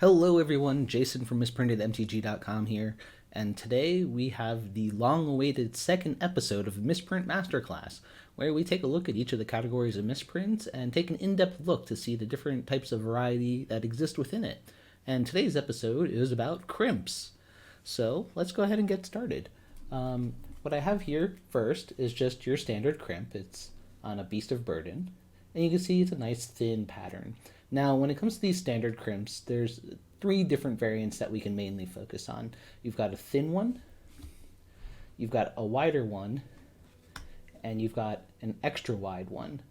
Hello everyone, Jason from MisprintedMTG.com here, and today we have the long-awaited second episode of Misprint Masterclass, where we take a look at each of the categories of misprints and take an in-depth look to see the different types of variety that exist within it. And today's episode is about crimps. So let's go ahead and get started. What I have here first is just your standard crimp. It's on a Beast of Burden, and you can see it's a nice thin pattern. Now, when it comes to these standard crimps, there's three different variants that we can mainly focus on. You've got a thin one, you've got a wider one, and you've got an extra wide one.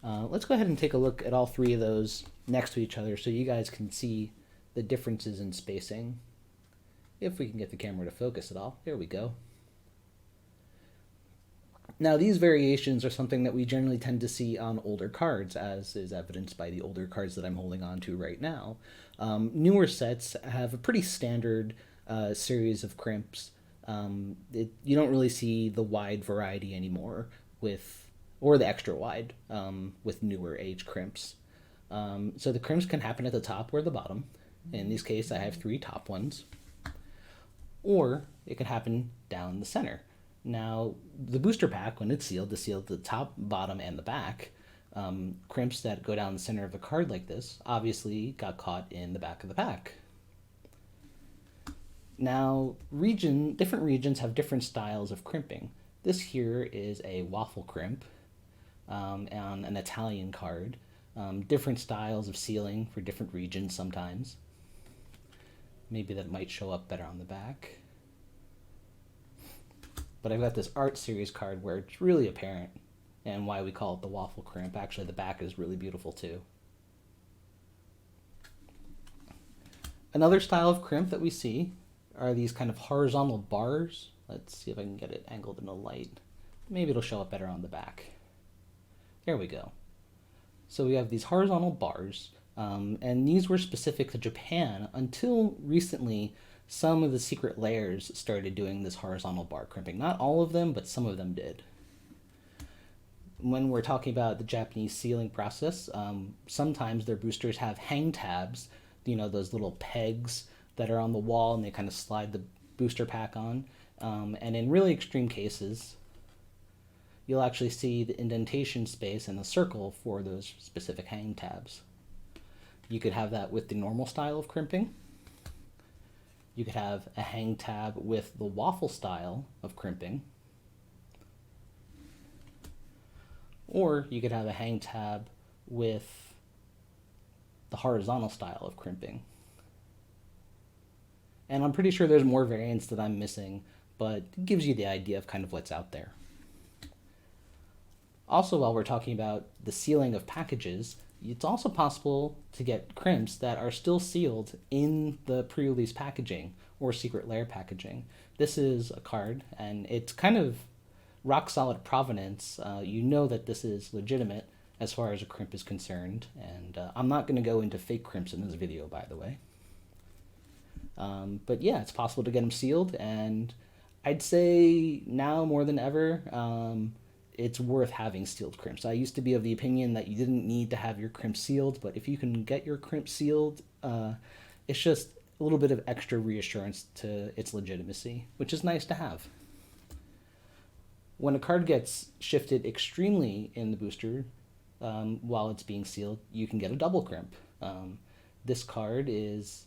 Let's go ahead and take a look at all three of those next to each other so you guys can see the differences in spacing. If we can get the camera to focus at all. There we go. Now, these variations are something that we generally tend to see on older cards, as is evidenced by the older cards that I'm holding on to right now. Newer sets have a pretty standard series of crimps. You don't really see the wide variety anymore or the extra wide with newer age crimps. So the crimps can happen at the top or the bottom. In this case, I have three top ones. Or it can happen down the center. Now, the booster pack, when it's sealed the top, bottom, and the back. Crimps that go down the center of a card like this obviously got caught in the back of the pack. Now, different regions have different styles of crimping. This here is a waffle crimp on an Italian card. Different styles of sealing for different regions sometimes. Maybe that might show up better on the back. But I've got this art series card where it's really apparent, and why we call it the waffle crimp. Actually, the back is really beautiful too. Another style of crimp that we see are these kind of horizontal bars. Let's see if I can get it angled in the light. Maybe it'll show up better on the back. There we go. So we have these horizontal bars, and these were specific to Japan until recently. Some of the secret layers started doing this horizontal bar crimping. Not all of them, but some of them did. When we're talking about the Japanese sealing process, sometimes their boosters have hang tabs, those little pegs that are on the wall and they kind of slide the booster pack on. And in really extreme cases, you'll actually see the indentation space and the circle for those specific hang tabs. You could have that with the normal style of crimping. You could have a hang tab with the waffle style of crimping. Or you could have a hang tab with the horizontal style of crimping. And I'm pretty sure there's more variants that I'm missing, but it gives you the idea of kind of what's out there. Also, while we're talking about the sealing of packages, it's also possible to get crimps that are still sealed in the pre-release packaging or secret layer packaging. This is a card, and it's kind of rock solid provenance. You know that this is legitimate as far as a crimp is concerned, and I'm not going to go into fake crimps in this video, by the way. But yeah, it's possible to get them sealed, and I'd say now more than ever, it's worth having sealed crimps. I used to be of the opinion that you didn't need to have your crimp sealed, but if you can get your crimp sealed, it's just a little bit of extra reassurance to its legitimacy, which is nice to have. When a card gets shifted extremely in the booster while it's being sealed, you can get a double crimp. This card is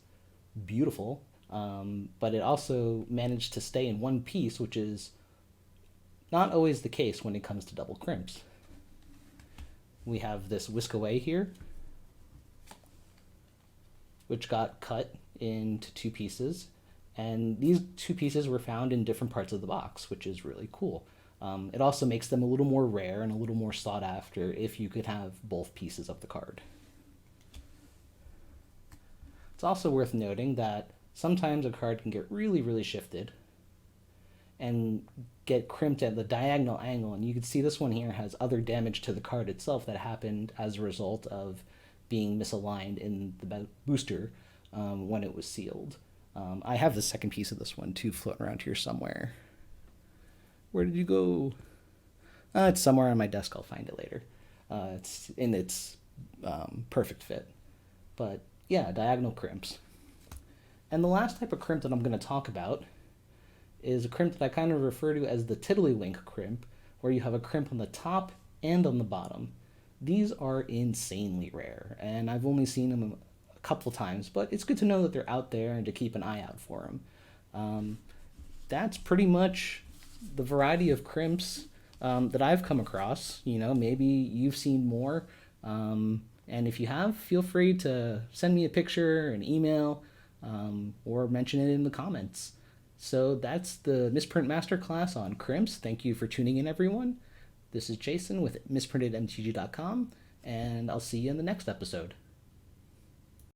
beautiful, but it also managed to stay in one piece, which is not always the case when it comes to double crimps. We have this Whisk Away here, which got cut into two pieces, and these two pieces were found in different parts of the box, which is really cool. It also makes them a little more rare and a little more sought after if you could have both pieces of the card. It's also worth noting that sometimes a card can get really, really shifted and get crimped at the diagonal angle, and you can see this one here has other damage to the card itself that happened as a result of being misaligned in the booster when it was sealed. I have the second piece of this one too floating around here somewhere. Where did you go? It's somewhere on my desk. I'll find it later. It's in its perfect fit. But yeah, diagonal crimps. And the last type of crimp that I'm going to talk about is a crimp that I kind of refer to as the tiddlywink crimp, where you have a crimp on the top and on the bottom. These are insanely rare, and I've only seen them a couple times, but it's good to know that they're out there and to keep an eye out for them. That's pretty much the variety of crimps that I've come across. Maybe you've seen more. And if you have, feel free to send me a picture, an email, or mention it in the comments. So that's the Misprint Masterclass on Crimps. Thank you for tuning in, everyone. This is Jason with MisprintedMTG.com, and I'll see you in the next episode.